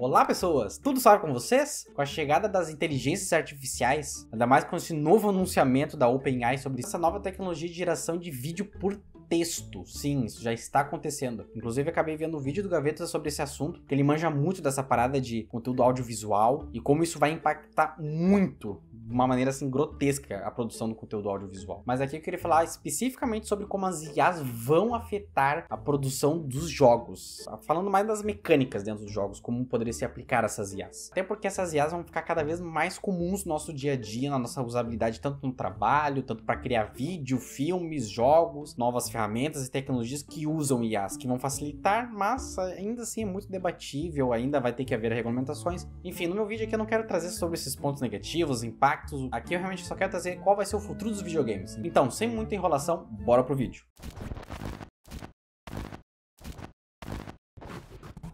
Olá pessoas, tudo suave com vocês? Com a chegada das inteligências artificiais, ainda mais com esse novo anunciamento da OpenAI sobre essa nova tecnologia de geração de vídeo por texto. Sim, isso já está acontecendo. Inclusive, acabei vendo um vídeo do Gaveta sobre esse assunto, que ele manja muito dessa parada de conteúdo audiovisual e como isso vai impactar muito, de uma maneira assim grotesca, a produção do conteúdo audiovisual. Mas aqui eu queria falar especificamente sobre como as IAs vão afetar a produção dos jogos. Falando mais das mecânicas dentro dos jogos, como poderia se aplicar essas IAs. Até porque essas IAs vão ficar cada vez mais comuns no nosso dia a dia, na nossa usabilidade, tanto no trabalho, tanto para criar vídeo, filmes, jogos, novas ferramentas e tecnologias que usam IAs, que vão facilitar, mas ainda assim é muito debatível, ainda vai ter que haver regulamentações. Enfim, no meu vídeo aqui eu não quero trazer sobre esses pontos negativos, impactos, aqui eu realmente só quero trazer qual vai ser o futuro dos videogames. Então, sem muita enrolação, bora pro vídeo.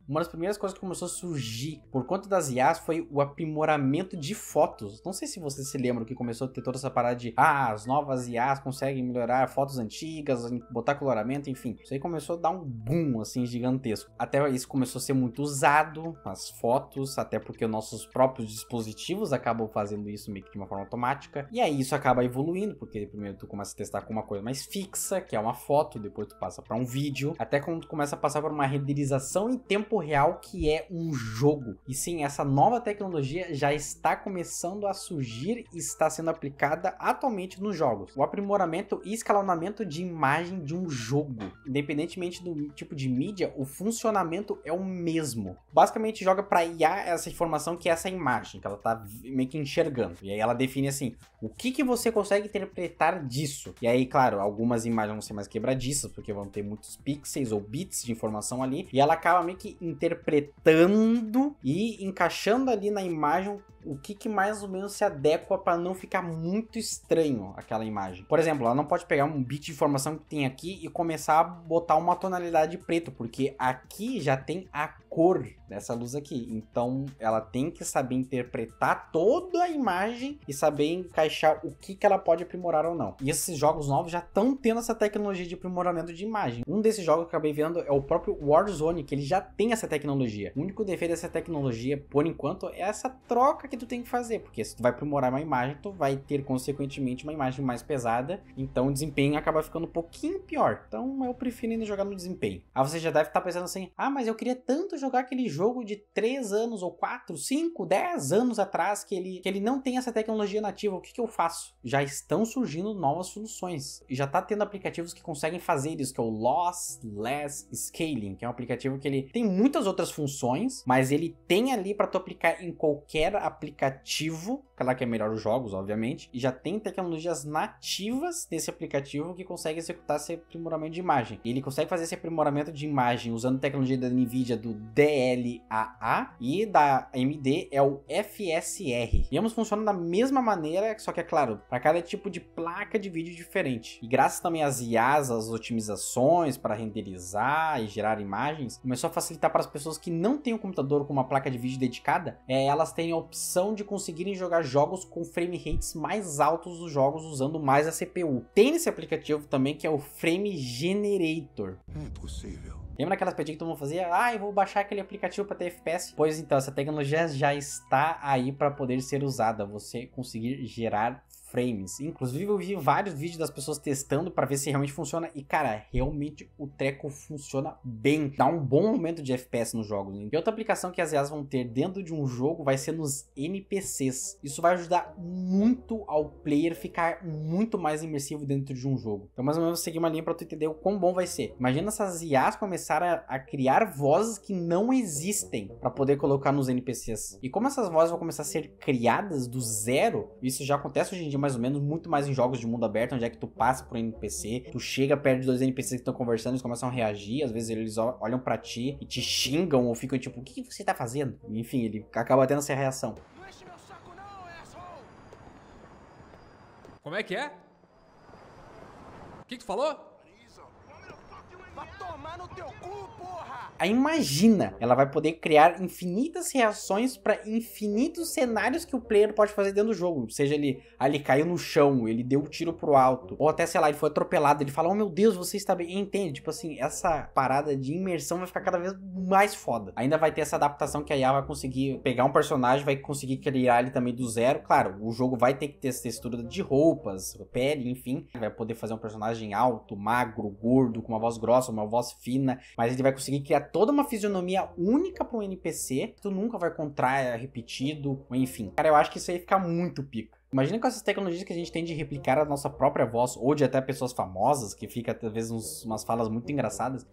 Uma das primeiras coisas que começou a surgir por conta das IAs foi o aprimoramento de fotos. Não sei se você se lembra que começou a ter toda essa parada de as novas IAs conseguem melhorar fotos antigas, botar coloramento, enfim. Isso aí começou a dar um boom, assim, gigantesco. Até isso começou a ser muito usado, as fotos, até porque nossos próprios dispositivos acabam fazendo isso meio que de uma forma automática. E aí isso acaba evoluindo, porque primeiro tu começa a testar com uma coisa mais fixa, que é uma foto, depois tu passa para um vídeo, até quando tu começa a passar por uma renderização em tempo real, que é um jogo. E sim, essa nova tecnologia já está começando a surgir e está sendo aplicada atualmente nos jogos. O aprimoramento e escalonamento de imagem de um jogo, independentemente do tipo de mídia, o funcionamento é o mesmo. Basicamente joga para IA essa informação, que é essa imagem que ela tá meio que enxergando, e aí ela define assim, o que você consegue interpretar disso. E aí, claro, algumas imagens vão ser mais quebradiças, porque vão ter muitos pixels ou bits de informação ali, e ela acaba meio que interpretando e encaixando ali na imagem o que mais ou menos se adequa para não ficar muito estranho aquela imagem. Por exemplo, ela não pode pegar um bit de informação que tem aqui e começar a botar uma tonalidade preto, porque aqui já tem a cor dessa luz aqui. Então ela tem que saber interpretar toda a imagem e saber encaixar o que ela pode aprimorar ou não. E esses jogos novos já estão tendo essa tecnologia de aprimoramento de imagem. Um desses jogos que eu acabei vendo é o próprio Warzone, que ele já tem essa tecnologia. O único defeito dessa tecnologia, por enquanto, é essa troca que tu tem que fazer, porque se tu vai aprimorar uma imagem, tu vai ter consequentemente uma imagem mais pesada, então o desempenho acaba ficando um pouquinho pior. Então eu prefiro ainda jogar no desempenho. Aí você já deve estar pensando assim, mas eu queria tanto jogar aquele jogo de 3 anos ou 4, 5, 10 anos atrás que ele não tem essa tecnologia nativa, o que eu faço? Já estão surgindo novas soluções e já tá tendo aplicativos que conseguem fazer isso, que é o Lossless Scaling, que é um aplicativo que ele tem muitas outras funções, mas ele tem ali para tu aplicar em qualquer aplicativo, claro que é melhor os jogos, obviamente, e já tem tecnologias nativas desse aplicativo que consegue executar esse aprimoramento de imagem. E ele consegue fazer esse aprimoramento de imagem usando tecnologia da NVIDIA do DLAA e da AMD é o FSR. E ambos funcionam da mesma maneira, só que é claro, para cada tipo de placa de vídeo diferente. E graças também às IAs, às otimizações para renderizar e gerar imagens, começou a facilitar para as pessoas que não têm um computador com uma placa de vídeo dedicada, elas têm a opção de conseguirem jogar jogos com frame rates mais altos dos jogos usando mais a CPU. Tem nesse aplicativo também que é o Frame Generator. É possível. Lembra aquelas pedinhas que todo mundo fazia? Eu vou baixar aquele aplicativo para ter FPS? Pois então, essa tecnologia já está aí para poder ser usada. Você conseguir gerar frames. Inclusive eu vi vários vídeos das pessoas testando para ver se realmente funciona e cara, realmente o treco funciona bem, dá um bom momento de FPS nos jogos. E outra aplicação que as IAs vão ter dentro de um jogo vai ser nos NPCs. Isso vai ajudar muito ao player ficar muito mais imersivo dentro de um jogo. Então mais ou menos vou seguir uma linha para tu entender o quão bom vai ser. Imagina essas IAs começarem a criar vozes que não existem para poder colocar nos NPCs. E como essas vozes vão começar a ser criadas do zero, isso já acontece hoje em dia mais ou menos, muito mais em jogos de mundo aberto, onde é que tu passa por um NPC, tu chega perto de dois NPCs que estão conversando, eles começam a reagir, às vezes eles olham pra ti e te xingam ou ficam tipo, o que você tá fazendo? Enfim, ele acaba tendo essa reação. Não enche meu saco não, asshole! Como é que é? O que tu falou? Vai tomar no teu cu, porra! Aí imagina, ela vai poder criar infinitas reações para infinitos cenários que o player pode fazer dentro do jogo. Seja ele caiu no chão, ele deu um tiro pro alto, ou até, sei lá, ele foi atropelado, ele fala, oh meu Deus, você está bem. Entende? Tipo assim, essa parada de imersão vai ficar cada vez mais foda. Ainda vai ter essa adaptação que a IA vai conseguir pegar um personagem, vai conseguir criar ele também do zero. Claro, o jogo vai ter que ter essa textura de roupas, pele, enfim. Vai poder fazer um personagem alto, magro, gordo, com uma voz grossa, uma voz fina, mas ele vai conseguir criar toda uma fisionomia única para um NPC, que tu nunca vai encontrar repetido, enfim. Cara, eu acho que isso aí fica muito pica. Imagina com essas tecnologias que a gente tem de replicar a nossa própria voz, ou de até pessoas famosas, que fica talvez umas falas muito engraçadas.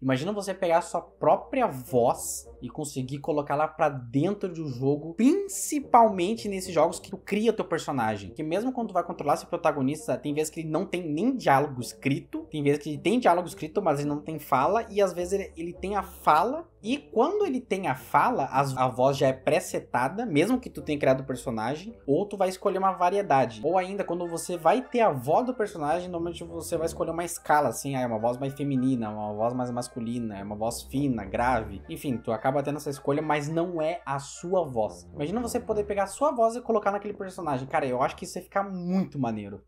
Imagina você pegar a sua própria voz e conseguir colocá-la pra dentro do jogo, principalmente nesses jogos que tu cria teu personagem. Que mesmo quando tu vai controlar esse protagonista, tem vezes que ele não tem nem diálogo escrito, tem vezes que ele tem diálogo escrito, mas ele não tem fala, e às vezes ele tem a fala, e quando ele tem a fala, a voz já é pré-setada, mesmo que tu tenha criado o personagem, ou tu vai escolher uma variedade. Ou ainda, quando você vai ter a voz do personagem, normalmente você vai escolher uma escala, assim, é uma voz mais feminina, uma voz mais masculina, é uma voz fina, grave. Enfim, tu acaba tendo essa escolha, mas não é a sua voz. Imagina você poder pegar a sua voz e colocar naquele personagem. Cara, eu acho que isso ia ficar muito maneiro.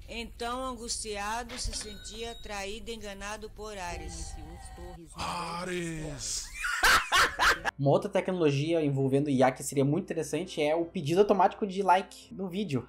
Então, angustiado, se sentia traído e enganado por Ares. Ares! Uma outra tecnologia envolvendo IA que seria muito interessante é o pedido automático de like no vídeo.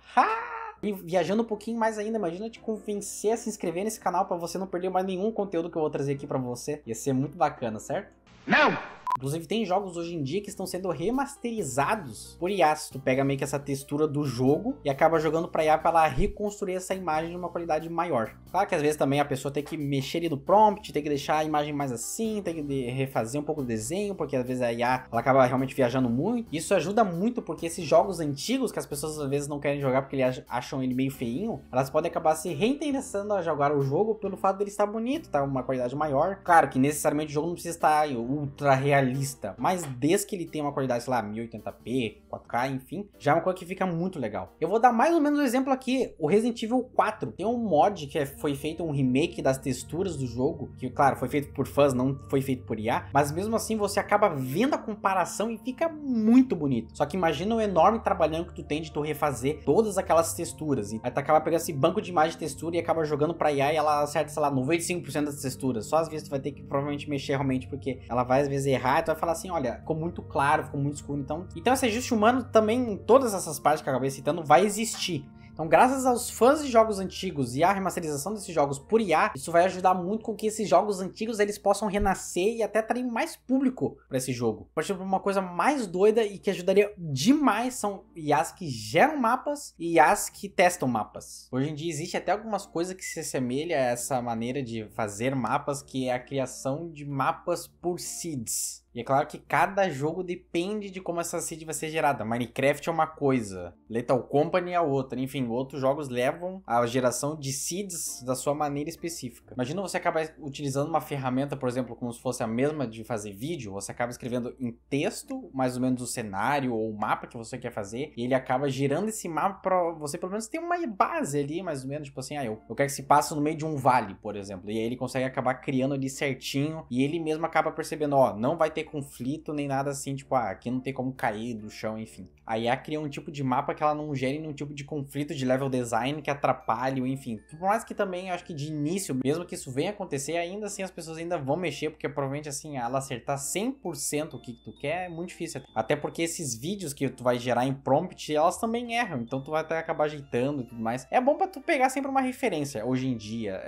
E viajando um pouquinho mais ainda, imagina te convencer a se inscrever nesse canal pra você não perder mais nenhum conteúdo que eu vou trazer aqui pra você. Ia ser muito bacana, certo? Não! Inclusive tem jogos hoje em dia que estão sendo remasterizados por IA. Tu pega meio que essa textura do jogo e acaba jogando pra IA pra ela reconstruir essa imagem de uma qualidade maior. Claro que às vezes também a pessoa tem que mexer ali no prompt, tem que deixar a imagem mais assim, tem que refazer um pouco do desenho, porque às vezes a IA ela acaba realmente viajando muito. Isso ajuda muito porque esses jogos antigos que as pessoas às vezes não querem jogar porque eles acham ele meio feinho, elas podem acabar se reinteressando a jogar o jogo pelo fato dele estar bonito, tá? Uma qualidade maior. Claro que necessariamente o jogo não precisa estar ultra realista, mas desde que ele tenha uma qualidade, sei lá, 1080p, 4K, enfim, já é uma coisa que fica muito legal. Eu vou dar mais ou menos um exemplo aqui, o Resident Evil 4, tem um mod que foi feito, um remake das texturas do jogo, que claro, foi feito por fãs, não foi feito por IA, mas mesmo assim você acaba vendo a comparação e fica muito bonito. Só que imagina o enorme trabalhão que tu tem de tu refazer todas aquelas texturas, e aí tu acaba pegando esse banco de imagem de textura e acaba jogando pra IA e ela acerta, sei lá, 95% das texturas, só às vezes tu vai ter que provavelmente mexer realmente, porque ela vai às vezes errar, tu vai falar assim, olha, ficou muito claro, ficou muito escuro, então esse ajuste humano também, em todas essas partes que eu acabei citando, vai existir. Então, graças aos fãs de jogos antigos e à remasterização desses jogos por IA, isso vai ajudar muito com que esses jogos antigos eles possam renascer e até atrair mais público para esse jogo. Por exemplo, uma coisa mais doida e que ajudaria demais são IAs que geram mapas e IAs que testam mapas. Hoje em dia existe até algumas coisas que se assemelham a essa maneira de fazer mapas, que é a criação de mapas por seeds. E é claro que cada jogo depende de como essa seed vai ser gerada. Minecraft é uma coisa, Lethal Company é outra. Enfim, outros jogos levam a geração de seeds da sua maneira específica. Imagina você acabar utilizando uma ferramenta, por exemplo, como se fosse a mesma de fazer vídeo. Você acaba escrevendo em texto, mais ou menos o cenário ou o mapa que você quer fazer. E ele acaba gerando esse mapa para você pelo menos ter uma base ali, mais ou menos. Tipo assim, eu quero que se passe no meio de um vale, por exemplo. E aí ele consegue acabar criando ali certinho. E ele mesmo acaba percebendo, não vai ter conflito nem nada assim, tipo, aqui não tem como cair do chão, enfim. A IA cria um tipo de mapa que ela não gere nenhum tipo de conflito de level design que atrapalhe, enfim. Por mais que também, acho que de início, mesmo que isso venha acontecer, ainda assim as pessoas ainda vão mexer, porque provavelmente assim, ela acertar 100% o que tu quer é muito difícil. Até porque esses vídeos que tu vai gerar em prompt, elas também erram, então tu vai até acabar ajeitando e tudo mais. É bom pra tu pegar sempre uma referência, hoje em dia,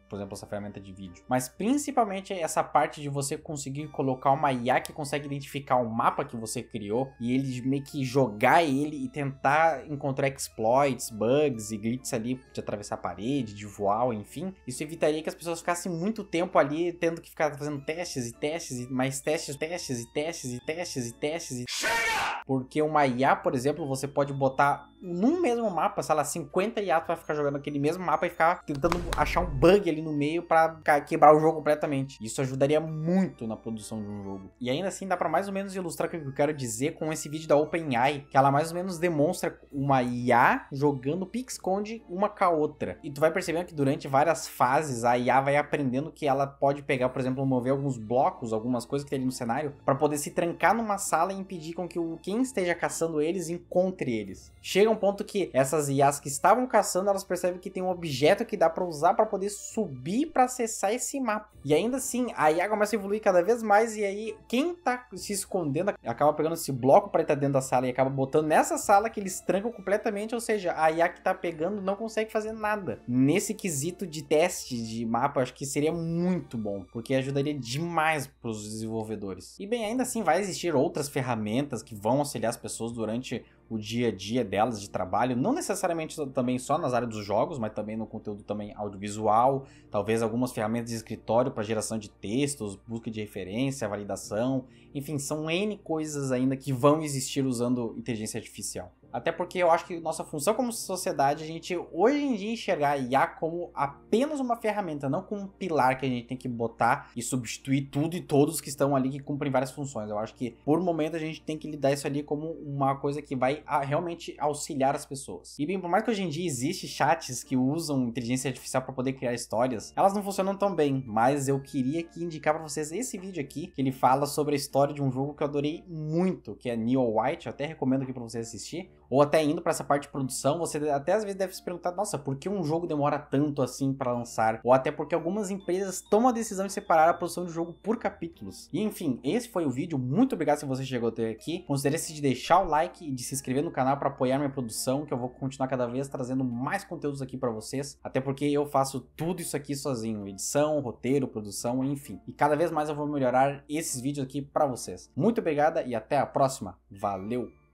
por exemplo, essa ferramenta de vídeo. Mas principalmente essa parte de você conseguir colocar uma IA que consegue identificar o mapa que você criou e ele meio que jogar ele e tentar encontrar exploits, bugs e glitches ali de atravessar a parede, de voar, enfim. Isso evitaria que as pessoas ficassem muito tempo ali tendo que ficar fazendo testes e testes e mais testes e testes e testes e testes e testes. Chega! Porque uma IA, por exemplo, você pode botar num mesmo mapa, sei lá, 50 IAs vai ficar jogando aquele mesmo mapa e ficar tentando achar um bug ali no meio pra quebrar o jogo completamente. Isso ajudaria muito na produção de um jogo. E ainda assim dá pra mais ou menos ilustrar o que eu quero dizer com esse vídeo da OpenAI, que ela mais ou menos demonstra uma IA jogando pique-esconde uma com a outra. E tu vai percebendo que durante várias fases a IA vai aprendendo que ela pode pegar, por exemplo, mover alguns blocos, algumas coisas que tem ali no cenário, pra poder se trancar numa sala e impedir com que quem esteja caçando eles encontre eles. Chega um ponto que essas IAs que estavam caçando, elas percebem que tem um objeto que dá pra usar pra poder subir pra acessar esse mapa. E ainda assim, a IA começa a evoluir cada vez mais, e aí quem tá se escondendo acaba pegando esse bloco pra estar dentro da sala e acaba botando nessa sala que eles trancam completamente, ou seja, a IA que tá pegando não consegue fazer nada. Nesse quesito de teste de mapa, eu acho que seria muito bom, porque ajudaria demais pros desenvolvedores. E bem, ainda assim vai existir outras ferramentas que vão auxiliar as pessoas durante o dia a dia delas de trabalho, não necessariamente também só nas áreas dos jogos, mas também no conteúdo também audiovisual, talvez algumas ferramentas de escritório para geração de textos, busca de referência, validação, enfim, são N coisas ainda que vão existir usando inteligência artificial. Até porque eu acho que nossa função como sociedade, a gente hoje em dia enxergar a IA como apenas uma ferramenta, não como um pilar que a gente tem que botar e substituir tudo e todos que estão ali que cumprem várias funções. Eu acho que por momento a gente tem que lidar isso ali como uma coisa que vai realmente auxiliar as pessoas. E bem, por mais que hoje em dia existe chats que usam inteligência artificial para poder criar histórias, elas não funcionam tão bem, mas eu queria aqui indicar para vocês esse vídeo aqui, que ele fala sobre a história de um jogo que eu adorei muito, que é Neo White. Eu até recomendo aqui para vocês assistir. Ou até indo para essa parte de produção, você até às vezes deve se perguntar, nossa, por que um jogo demora tanto assim para lançar? Ou até porque algumas empresas tomam a decisão de separar a produção de jogo por capítulos. E enfim, esse foi o vídeo. Muito obrigado se você chegou até aqui. Considere-se de deixar o like e de se inscrever no canal para apoiar minha produção, que eu vou continuar cada vez trazendo mais conteúdos aqui para vocês. Até porque eu faço tudo isso aqui sozinho, edição, roteiro, produção, enfim. E cada vez mais eu vou melhorar esses vídeos aqui para vocês. Muito obrigada e até a próxima. Valeu!